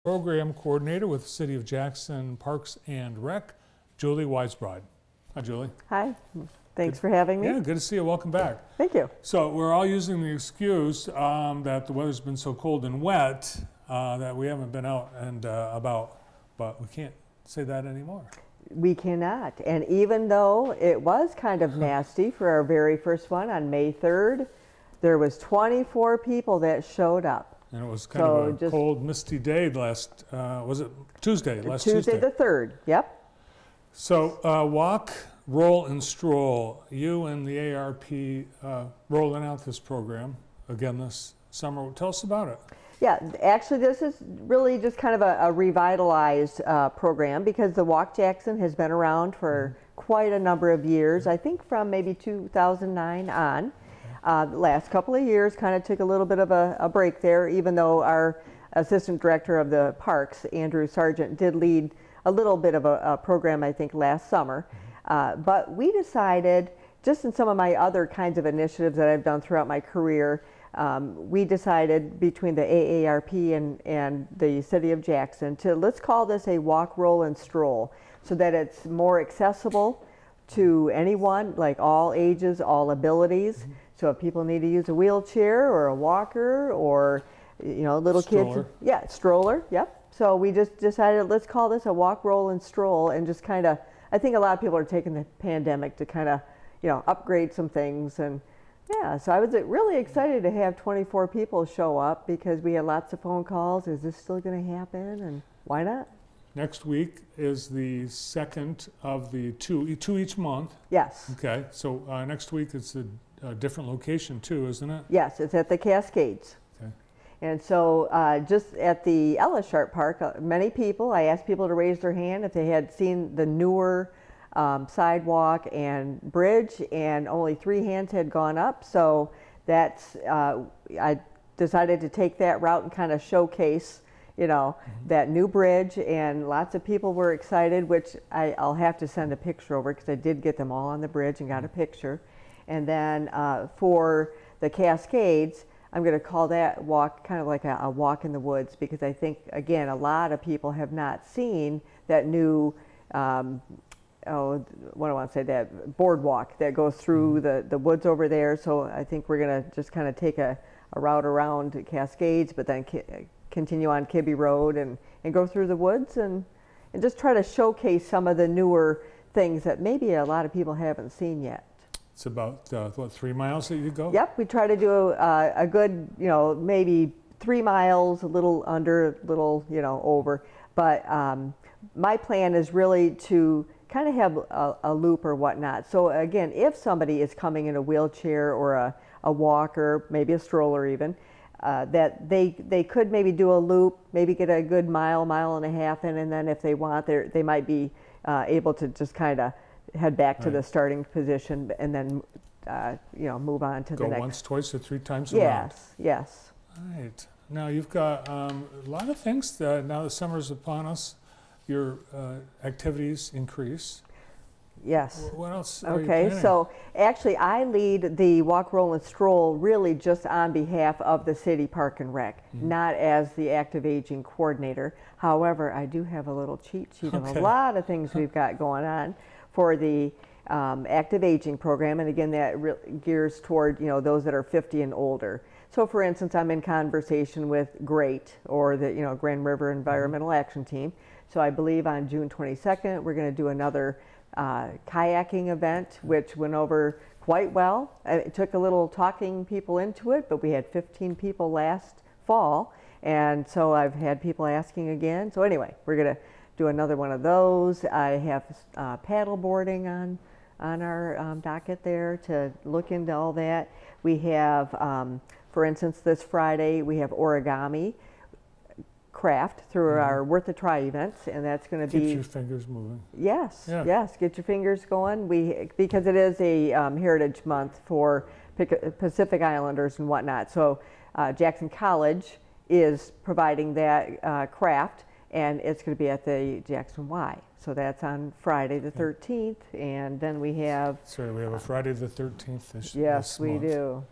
Program Coordinator with the City of Jackson Parks and Rec, Julie Weisbrod. Hi, Julie. Hi. Thanks for having me. Yeah, good to see you. Welcome back. Thank you. So we're all using the excuse that the weather's been so cold and wet that we haven't been out and about, but we can't say that anymore. We cannot. And even though it was kind of nasty for our very first one on May 3rd, there was 24 people that showed up. And it was kind of a cold, misty day last, was it Tuesday? Tuesday the 3rd, yep. So walk, roll, and stroll. You and the ARP rolling out this program again this summer. Tell us about it. Yeah, actually this is really just kind of a revitalized program because the Walk Jackson has been around for quite a number of years, I think from maybe 2009 on. The last couple of years kind of took a little bit of a break there, even though our Assistant Director of the Parks, Andrew Sargent, did lead a little bit of a program, I think, last summer. But we decided, just in some of my other kinds of initiatives that I've done throughout my career, we decided between the AARP and the City of Jackson to let's call this a walk, roll, and stroll so that it's more accessible to anyone, like all ages, all abilities. So if people need to use a wheelchair or a walker or, you know, little stroller. kids. Yeah, stroller, yep. So we just decided let's call this a walk, roll, and stroll and just kind of, I think a lot of people are taking the pandemic to kind of, you know, upgrade some things. And yeah, so I was really excited to have 24 people show up because we had lots of phone calls. Is this still going to happen? And why not? Next week is the second of the two each month. Yes. Okay, so next week it's a different location too, isn't it? Yes, it's at the Cascades. Okay. And so just at the Ellis Sharp Park, many people, I asked people to raise their hand if they had seen the newer sidewalk and bridge, and only 3 hands had gone up. So that's, I decided to take that route and kind of showcase, you know, that new bridge, and lots of people were excited, which I'll have to send a picture over because I did get them all on the bridge and got a picture. And then for the Cascades, I'm going to call that walk kind of like a walk in the woods because I think, again, a lot of people have not seen that new, what do I want to say, that boardwalk that goes through the woods over there. So I think we're going to just kind of take a route around Cascades, but then continue on Kibbe Road and go through the woods and just try to showcase some of the newer things that maybe a lot of people haven't seen yet. It's about, what, 3 miles that you go? Yep, we try to do a good, you know, maybe 3 miles, a little under, a little, you know, over. But my plan is really to kind of have a loop or whatnot. So again, if somebody is coming in a wheelchair or a walker, maybe a stroller even, that they could maybe do a loop, maybe get a good mile and a half in, and then if they want, they might be able to just kind of head back to the starting position and then you know, move on to the next. Go once, twice, or 3 times around. Yes, yes. All right. Now you've got a lot of things that now the summer's upon us. Your activities increase. Yes. What else are you Okay, planning? so actually I lead the Walk, Roll, and Stroll really just on behalf of the City Park and Rec, not as the Active Aging Coordinator. However, I do have a little cheat sheet of a lot of things we've got going on for the Active Aging program, and again that gears toward, you know, those that are 50 and older. So for instance, I'm in conversation with GREAT, or the, you know, Grand River Environmental Action Team. So I believe on June 22nd we're going to do another kayaking event, which went over quite well. It took a little talking people into it, but we had 15 people last fall, and so I've had people asking again. So anyway, we're going to do another one of those. I have paddle boarding on our docket there to look into all that. We have, for instance, this Friday we have origami craft through our Worth a Try events, and that's going to be... Get your fingers moving. Yes, yeah. Yes, get your fingers going. Because it is a Heritage Month for Pacific Islanders and whatnot. So Jackson College is providing that craft, and it's going to be at the Jackson Y. So that's on Friday the 13th, and then we have... Sorry, we have a Friday the 13th this Yes, we month. do.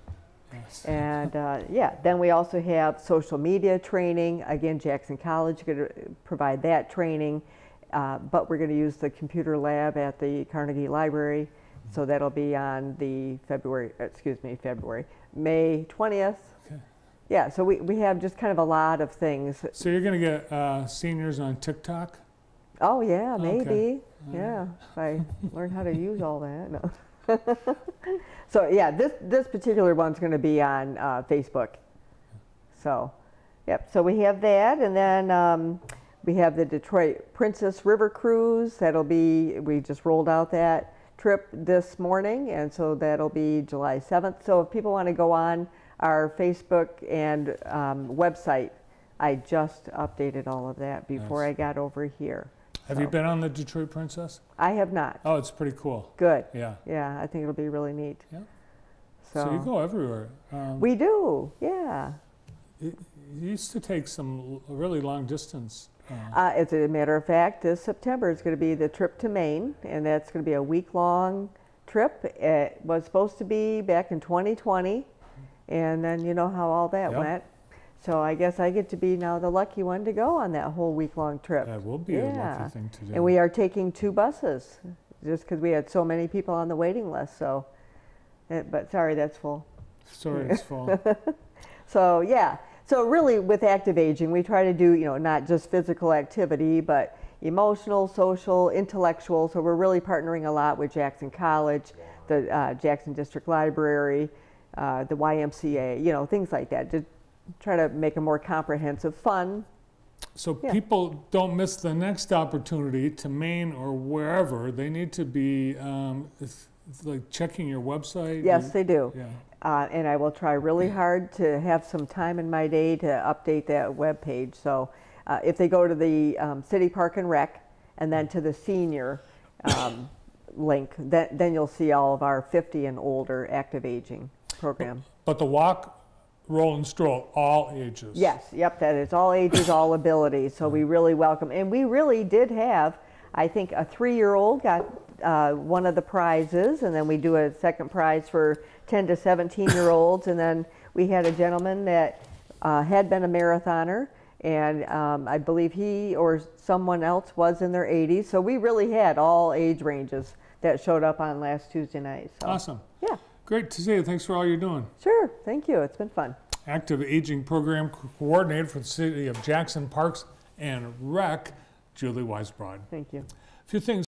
Yes. And yeah, then we also have social media training. Again, Jackson College is going to provide that training, but we're going to use the computer lab at the Carnegie Library. So that'll be on the May 20th. Okay. Yeah, so we have just kind of a lot of things. So you're going to get seniors on TikTok? Oh yeah, maybe. Okay. Yeah, if I learn how to use all that. No. So yeah, this particular one's going to be on Facebook. So, yep. So we have that, and then we have the Detroit Princess River Cruise. That'll be, we just rolled out that trip this morning, and so that'll be July 7th. So if people want to go on our Facebook and website, I just updated all of that before Nice. I got over here. Have you been on the Detroit Princess? I have not. Oh, it's pretty cool. Good. Yeah. Yeah, I think it'll be really neat. Yeah. So, So you go everywhere. we do, yeah. You used to take some really long distance. As a matter of fact, this September is going to be the trip to Maine, and that's going to be a week-long trip. It was supposed to be back in 2020, and then you know how all that Yep. went. So I guess I get to be now the lucky one to go on that whole week-long trip. That will be a lucky thing to do. And we are taking 2 buses, just because we had so many people on the waiting list. So, but sorry, that's full. Sorry, it's full. So yeah, so really with active aging, we try to do, you know, not just physical activity, but emotional, social, intellectual. So we're really partnering a lot with Jackson College, the Jackson District Library, the YMCA, you know, things like that. Just try to make a more comprehensive, fun. So Yeah. people don't miss the next opportunity to Maine or wherever. They need to be it's like checking your website. Yes, they do. Yeah. And I will try really hard to have some time in my day to update that web page. So if they go to the City Park and Rec and then to the senior link, then you'll see all of our 50 and older active aging program. But the walk, roll, and stroll, all ages. Yes, yep, that is all ages, all abilities. So we really welcome, and we really did have, I think, a 3-year-old got one of the prizes, and then we do a second prize for 10 to 17-year-olds, and then we had a gentleman that had been a marathoner, and I believe he or someone else was in their 80s. So we really had all age ranges that showed up on last Tuesday night. So, Awesome. yeah, Great to see you. Thanks for all you're doing. sure, thank you. It's been fun. Active Aging Program Coordinator for the City of Jackson Parks and Rec, Julie Weisbrod. Thank you. A few things.